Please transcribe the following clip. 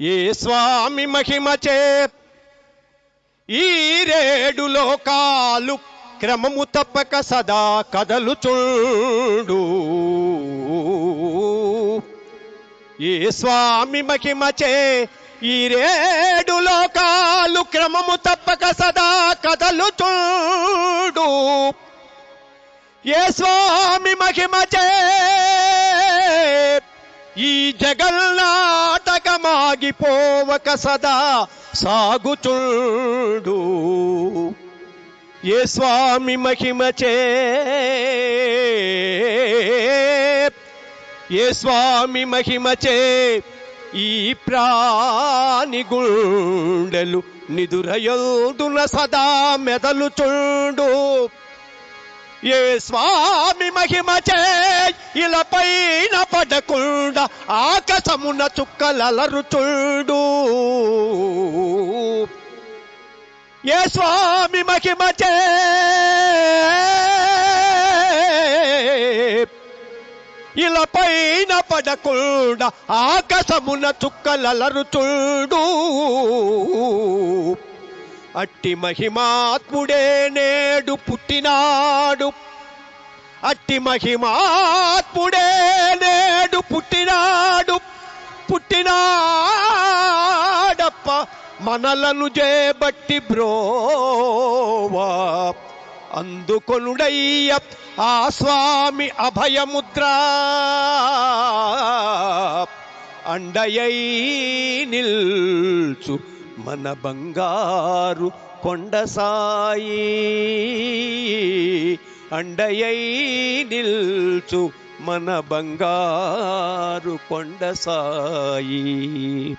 ఏ స్వామి మహిమచే ఈ రేడు లోకాలు క్రమము తప్పక సదా కదలుచుండు. ఏ స్వామి మహిమచే ఈ రేడు లోకాలు క్రమము తప్పక సదా కదలుచుండు. ఏ స్వామి మహిమచే ఈ జగన్నాటకమాగిపోవక సదా సాగుచుండు. ఏ స్వామి మహిమచే ఏ స్వామి మహిమచే ఈ ప్రాణి గుండెలు నిదురయోదున సదా మెదలుచుండు. ఏ స్వామి మహిమచే ఇలపైన పడకుండా ఆకాశమున చుక్కలలరుచుండు. ఏ స్వామి మహిమచే ఇలపైన పడకుండా ఆకాశమున చుక్కలలరుచుండు. అట్టి మహిమాత్ముడే నేడు పుట్టినాడు. అట్టి మహిమాత్ముడే నేడు పుట్టినాడు. పుట్టినాడప్ప మనలను చేబట్టి బ్రోవా. అందుకొనుడయ్య ఆ స్వామి అభయముద్ర. అండయై నిల్చు మన బంగారు కొండ సాయి. అండయై నిల్చు మన బంగారు కొండ సాయి.